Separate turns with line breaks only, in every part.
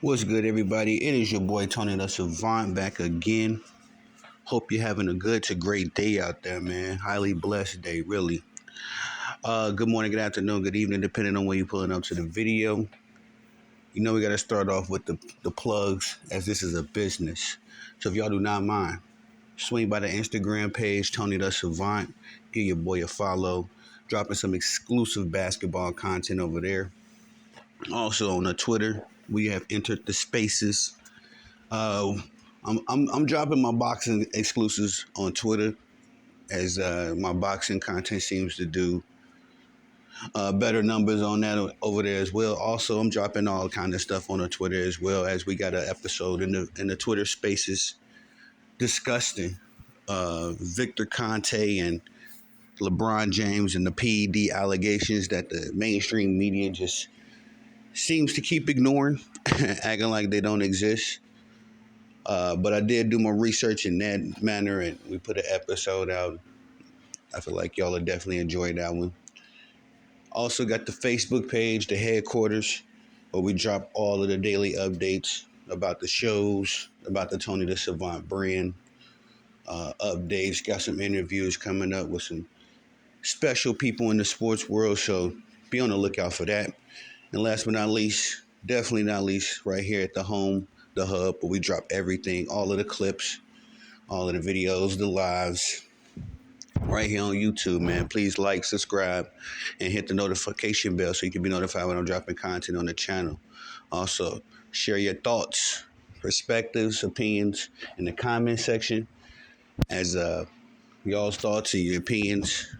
What's good, everybody? It is your boy Tony the Savant back again. Hope you're having a good to great day out there, man. Highly blessed day, really. Good morning, good afternoon, good evening, depending on when you're pulling up to the video. You know we got to start off with the plugs, as this is a business. So if y'all do not mind, swing by the Instagram page, Tony the Savant. Give your boy a follow. Dropping some exclusive basketball content over there. Also on the Twitter, we have entered the spaces. Uh, I'm dropping my boxing exclusives on Twitter as my boxing content seems to do better numbers on that over there as well. Also, I'm dropping all kind of stuff on the Twitter as well as we got an episode in the Twitter Spaces discussing Victor Conte and LeBron James and the PED allegations that the mainstream media just seems to keep ignoring, acting like they don't exist. But I did do my research in that manner, and we put an episode out. I feel like y'all will definitely enjoy that one. Also got the Facebook page, the headquarters, where we drop all of the daily updates about the shows, about the Tony the Savant brand, updates. Got some interviews coming up with some special people in the sports world, so be on the lookout for that. And last but not least, definitely not least, right here at the home, the hub, where we drop everything, all of the clips, all of the videos, the lives, right here on YouTube, man. Please like, subscribe, and hit the notification bell so you can be notified when I'm dropping content on the channel. Also, share your thoughts, perspectives, opinions in the comment section, as y'all's thoughts and your opinions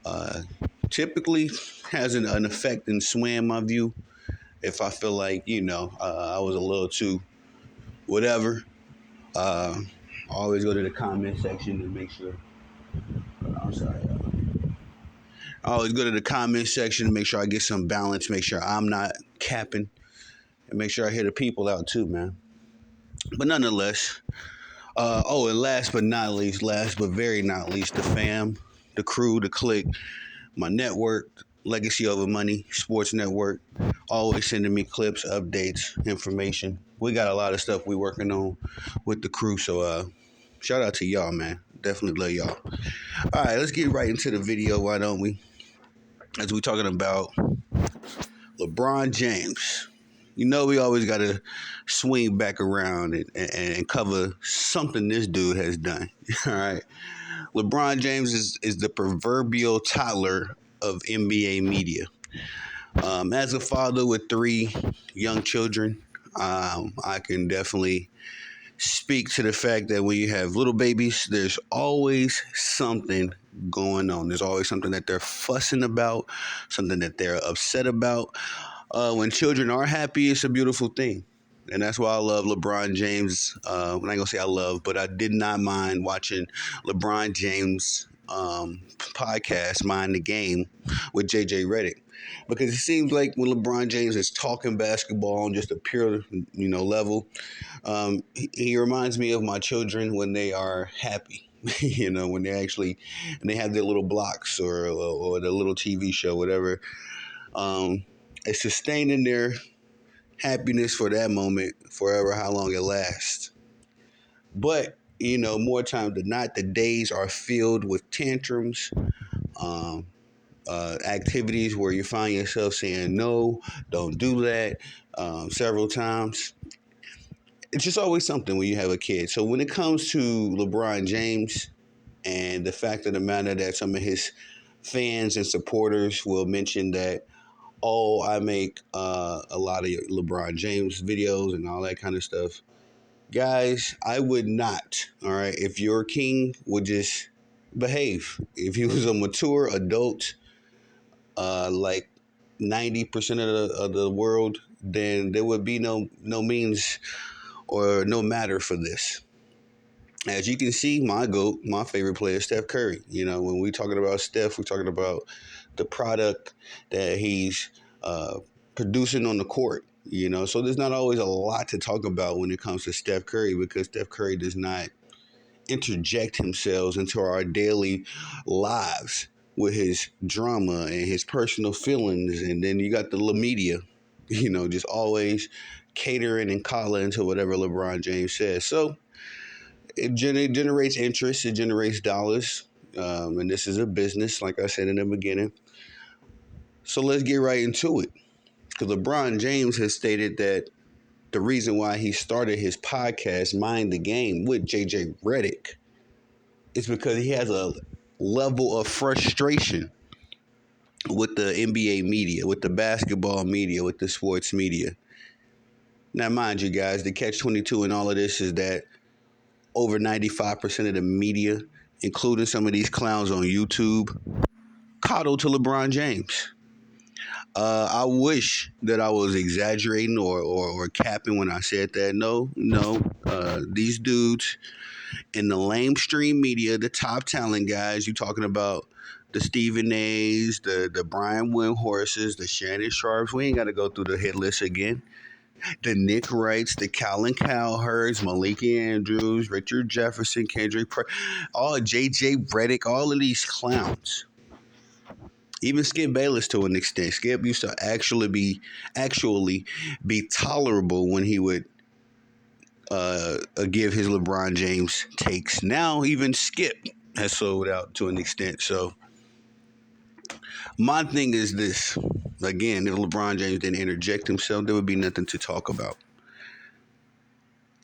uh, typically has an effect in swaying my view. If I feel like, I was a little too whatever, I always go to the comment section to make sure. I'm sorry. I always go to the comment section to make sure I get some balance, make sure I'm not capping, and make sure I hear the people out too, man. But nonetheless, and last but very not least, the fam, the crew, the clique, my network, Legacy Over Money, Sports Network, always sending me clips, updates, information. We got a lot of stuff we working on with the crew, so shout out to y'all, man. Definitely love y'all. All right, let's get right into the video, why don't we? As we talking about LeBron James. You know we always got to swing back around and cover something this dude has done. All right. LeBron James is the proverbial toddler of NBA media. As a father with three young children, I can definitely speak to the fact that when you have little babies, there's always something going on. There's always something that they're fussing about, something that they're upset about. When children are happy, it's a beautiful thing. And that's why I love LeBron James. I'm not going to say I love, but I did not mind watching LeBron James podcast, Mind the Game, with JJ Redick. Because it seems like when LeBron James is talking basketball on just a pure, level, he reminds me of my children when they are happy. When they have their little blocks or the little TV show, whatever. It's sustaining their happiness for that moment, forever, how long it lasts. But, more times than not, the days are filled with tantrums, activities where you find yourself saying, no, don't do that, several times. It's just always something when you have a kid. So when it comes to LeBron James and the fact of the matter that some of his fans and supporters will mention that, oh, I make a lot of LeBron James videos and all that kind of stuff. Guys, I would not, all right? If your king would just behave. If he was a mature adult, like 90% of the world, then there would be no means or no matter for this. As you can see, my GOAT, my favorite player is Steph Curry. When we're talking about Steph, we're talking about the product that he's producing on the court. So there's not always a lot to talk about when it comes to Steph Curry, because Steph Curry does not interject himself into our daily lives with his drama and his personal feelings. And then you got the LeMedia, just always catering and coddling to whatever LeBron James says. So it generates interest, it generates dollars, and this is a business, like I said in the beginning. So let's get right into it. Because LeBron James has stated that the reason why he started his podcast, Mind the Game, with JJ Redick is because he has a level of frustration with the NBA media, with the basketball media, with the sports media. Now, mind you guys, the catch 22 in all of this is that over 95% of the media, including some of these clowns on YouTube, coddle to LeBron James. I wish that I was exaggerating or capping when I said that. No. These dudes in the lamestream media, the top talent guys, you talking about the Stephen A's, the Brian Windhorses, the Shannon Sharps. We ain't got to go through the hit list again. The Nick Wrights, the Colin Cowherds, Maliki Andrews, Richard Jefferson, all J.J. Redick, all of these clowns. Even Skip Bayless to an extent. Skip used to actually be tolerable when he would give his LeBron James takes. Now even Skip has sold out to an extent. So my thing is this. Again, if LeBron James didn't interject himself, there would be nothing to talk about.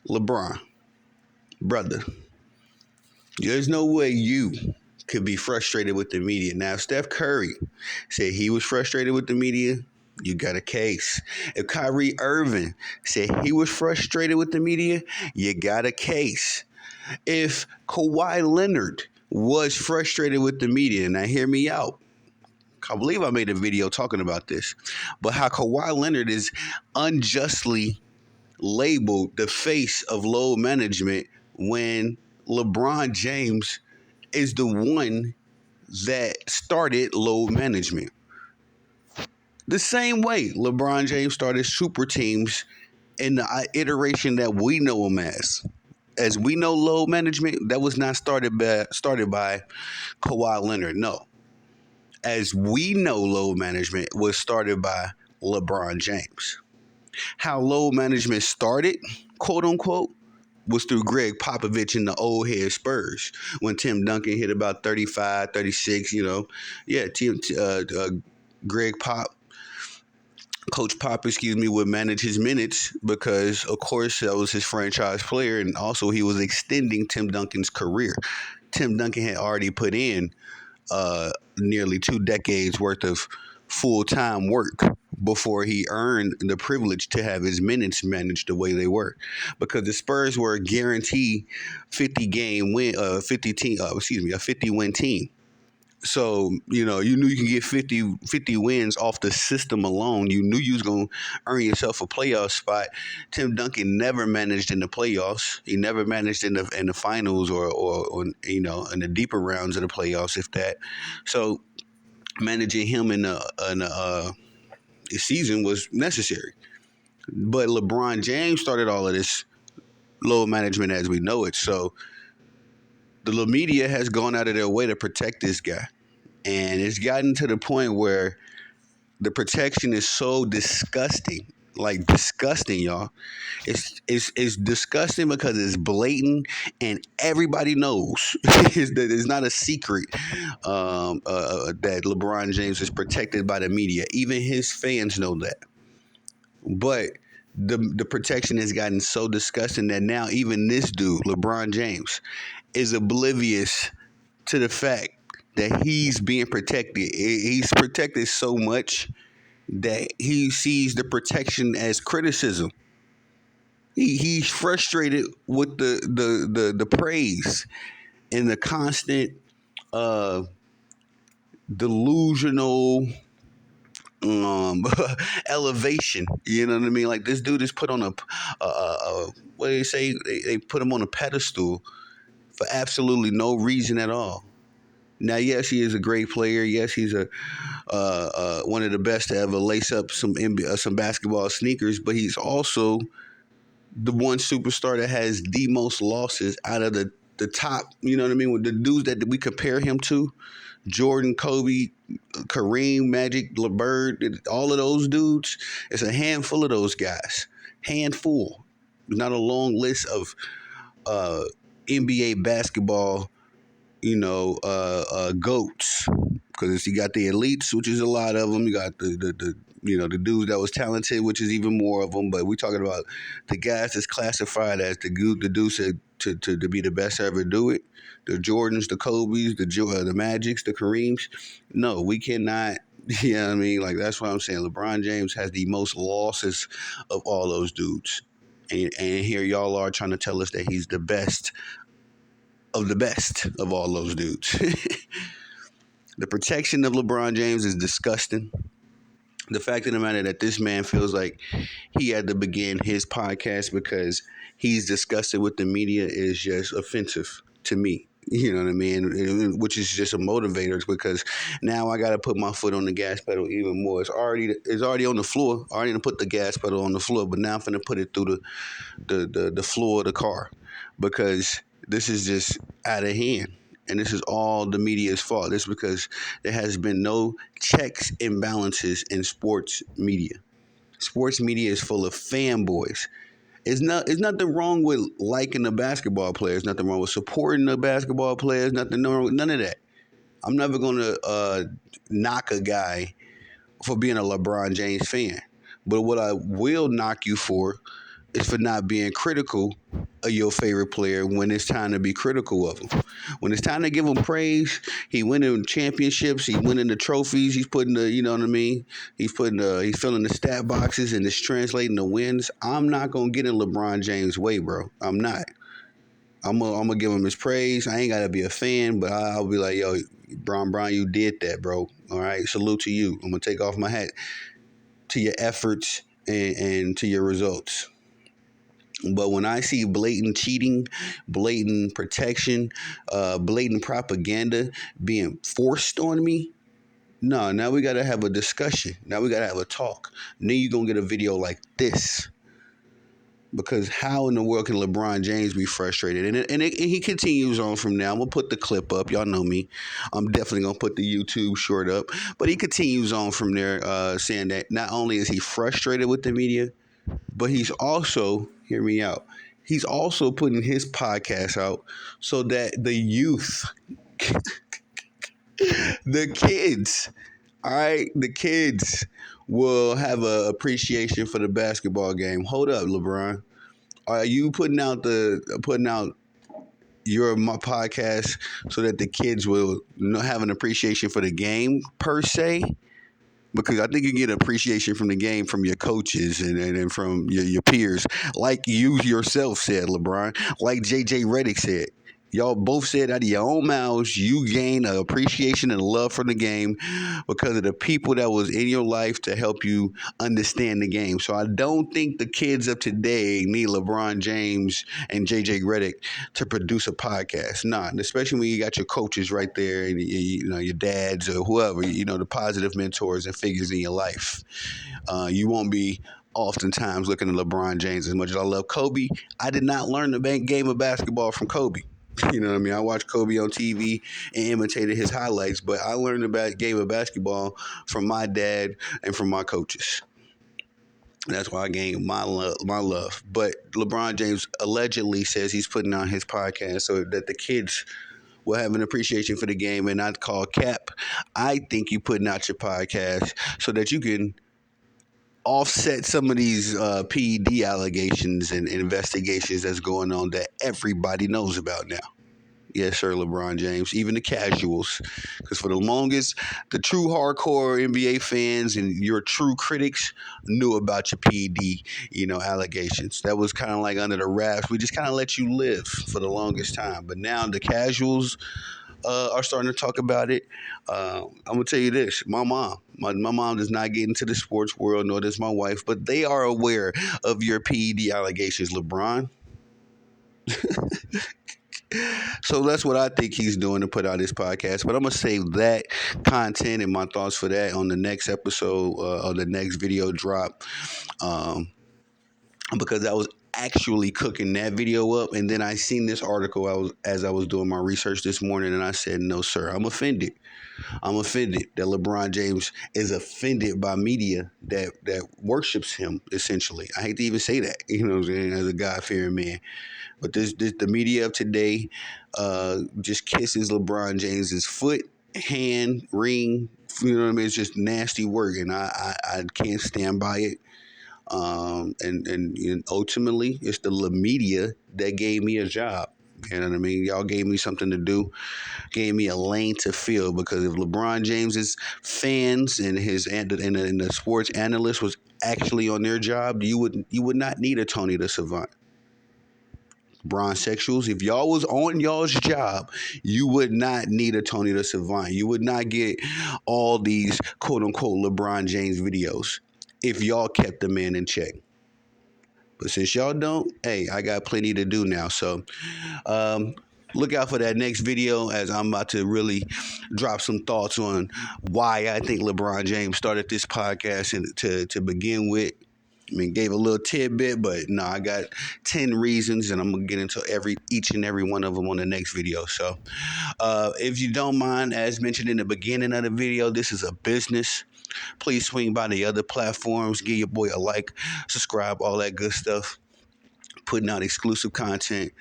LeBron, brother, there's no way you could be frustrated with the media. Now, Steph Curry said he was frustrated with the media. You got a case. If Kyrie Irving said he was frustrated with the media, you got a case. If Kawhi Leonard was frustrated with the media, now hear me out. I believe I made a video talking about this, but how Kawhi Leonard is unjustly labeled the face of load management when LeBron James is the one that started load management. The same way LeBron James started super teams in the iteration that we know him as. As we know, load management, that was not started by Kawhi Leonard. No. As we know, load management was started by LeBron James. How load management started, quote unquote, was through Greg Popovich and the old head Spurs. When Tim Duncan hit about 35, 36, Greg Coach Pop, would manage his minutes because, of course, that was his franchise player, and also he was extending Tim Duncan's career. Tim Duncan had already put in nearly 2 decades worth of full-time work before he earned the privilege to have his minutes managed the way they were, because the Spurs were a guaranteed 50 win team. So, you knew you can get 50 wins off the system alone. You knew you was going to earn yourself a playoff spot. Tim Duncan never managed in the playoffs. He never managed in the finals or in the deeper rounds of the playoffs, if that. So managing him in a season was necessary. But LeBron James started all of this load management as we know it. So the LeMedia has gone out of their way to protect this guy. And it's gotten to the point where the protection is so disgusting. Like disgusting, y'all. It's disgusting because it's blatant and everybody knows that it's not a secret that LeBron James is protected by the media. Even his fans know that. But the protection has gotten so disgusting that now even this dude, LeBron James, is oblivious to the fact that he's being protected. He's protected so much that he sees the protection as criticism. He's frustrated with the praise and the constant delusional elevation. You know what I mean? Like, this dude is put on a what do they say? They put him on a pedestal for absolutely no reason at all. Now, yes, he is a great player. Yes, he's one of the best to ever lace up some basketball sneakers. But he's also the one superstar that has the most losses out of the top. You know what I mean? With the dudes that we compare him to, Jordan, Kobe, Kareem, Magic, LeBron, all of those dudes. It's a handful of those guys. handful, not a long list of uh, NBA basketball, goats. Because you got the elites, which is a lot of them. You got the dudes that was talented, which is even more of them. But we talking about the guys that's classified as the dudes to be the best to ever do it. The Jordans, the Kobe's, the Magics, the Kareems. No, we cannot. You know what I mean? Like, that's what I'm saying. LeBron James has the most losses of all those dudes. And here y'all are trying to tell us that he's the best of the best of all those dudes. The protection of LeBron James is disgusting. The fact of the matter that this man feels like he had to begin his podcast because he's disgusted with the media is just offensive to me. You know what I mean? Which is just a motivator because now I got to put my foot on the gas pedal even more. It's already on the floor. I already done put the gas pedal on the floor, but now I'm gonna put it through the floor of the car because this is just out of hand. And this is all the media's fault. This is because there has been no checks and balances in sports media. Sports media is full of fanboys. It's nothing wrong with liking the basketball players. Nothing wrong with supporting the basketball players. Nothing wrong with none of that. I'm never gonna knock a guy for being a LeBron James fan. But what I will knock you for is for not being critical of your favorite player when it's time to be critical of him. When it's time to give him praise, he winning championships, he winning the trophies, he's putting you know what I mean? He's filling the stat boxes and it's translating the wins. I'm not gonna get in LeBron James' way, bro. I'm not. I'm gonna give him his praise. I ain't gotta be a fan, but I'll be like, yo, Brown, you did that, bro. All right, salute to you. I'm gonna take off my hat to your efforts and to your results. But when I see blatant cheating, blatant protection, blatant propaganda being forced on me, no, now we gotta have a discussion. Now we gotta have a talk. Then you're gonna get a video like this. Because how in the world can LeBron James be frustrated? And he continues on from now. I'm going to put the clip up. Y'all know me. I'm definitely going to put the YouTube short up. But he continues on from there saying that not only is he frustrated with the media, but he's also, hear me out, he's also putting his podcast out so that the youth, the kids, all right, the kids will have an appreciation for the basketball game. Hold up, LeBron. Are you putting out your podcast so that the kids will have an appreciation for the game per se? Because I think you get appreciation from the game from your coaches and from your peers. Like you yourself said, LeBron. Like JJ Redick said. Y'all both said out of your own mouths, you gain an appreciation and love for the game because of the people that was in your life to help you understand the game. So I don't think the kids of today need LeBron James and JJ Redick to produce a podcast. Nah, especially when you got your coaches right there and your dads or whoever, the positive mentors and figures in your life. You won't be oftentimes looking at LeBron James as much as I love Kobe. I did not learn the game of basketball from Kobe. You know what I mean? I watched Kobe on TV and imitated his highlights, but I learned about game of basketball from my dad and from my coaches. That's why I gained my love. But LeBron James allegedly says he's putting on his podcast so that the kids will have an appreciation for the game and not call cap. I think you putting out your podcast so that you can offset some of these PED allegations and investigations that's going on that everybody knows about now. Yes, sir, LeBron James. Even the casuals. Because for the longest, the true hardcore NBA fans and your true critics knew about your PED, allegations. That was kind of like under the wraps. We just kind of let you live for the longest time. But now the casuals are starting to talk about it. I'm going to tell you this. My mom does not get into the sports world, nor does my wife. But they are aware of your PED allegations, LeBron. So that's what I think he's doing to put out his podcast. But I'm going to save that content and my thoughts for that on the next episode or the next video drop. Because that was actually cooking that video up. And then I seen this article as I was doing my research this morning, and I said, no, sir, I'm offended. I'm offended that LeBron James is offended by media that worships him, essentially. I hate to even say that, you know what I'm saying, as a God-fearing man. But the media of today just kisses LeBron James's foot, hand, ring. You know what I mean? It's just nasty work, and I can't stand by it. And ultimately, it's the LeMedia that gave me a job. You know what I mean? Y'all gave me something to do, gave me a lane to fill. Because if LeBron James's fans and the sports analyst was actually on their job, you would not need a Tony the Savant. Bronsexuals, if y'all was on y'all's job, you would not need a Tony the Savant. You would not get all these quote unquote LeBron James videos if y'all kept the man in check. But since y'all don't, hey, I got plenty to do now. So um, look out for that next video, as I'm about to really drop some thoughts on why I think LeBron James started this podcast and to begin with. I mean, gave a little tidbit, but no, I got 10 reasons, and I'm gonna get into each and every one of them on the next video. So, if you don't mind, as mentioned in the beginning of the video, this is a business. Please swing by the other platforms, give your boy a like, subscribe, all that good stuff. Putting out exclusive content.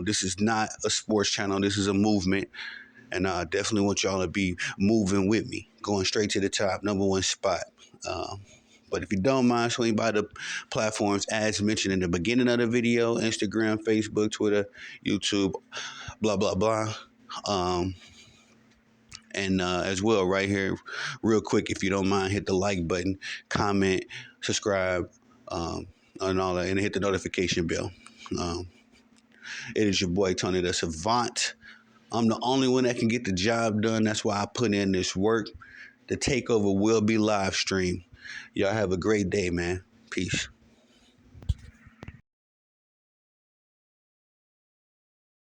This is not a sports channel. This is a movement, and I definitely want y'all to be moving with me, going straight to the top, #1 spot. But if you don't mind, swing by the platforms as mentioned in the beginning of the video: Instagram, Facebook, Twitter, YouTube, blah, blah, blah. And as well, right here, real quick, if you don't mind, hit the like button, comment, subscribe, and all that, and hit the notification bell. Um, it is your boy, Tony the Savant. I'm the only one that can get the job done. That's why I put in this work. The takeover will be live stream. Y'all have a great day, man. Peace.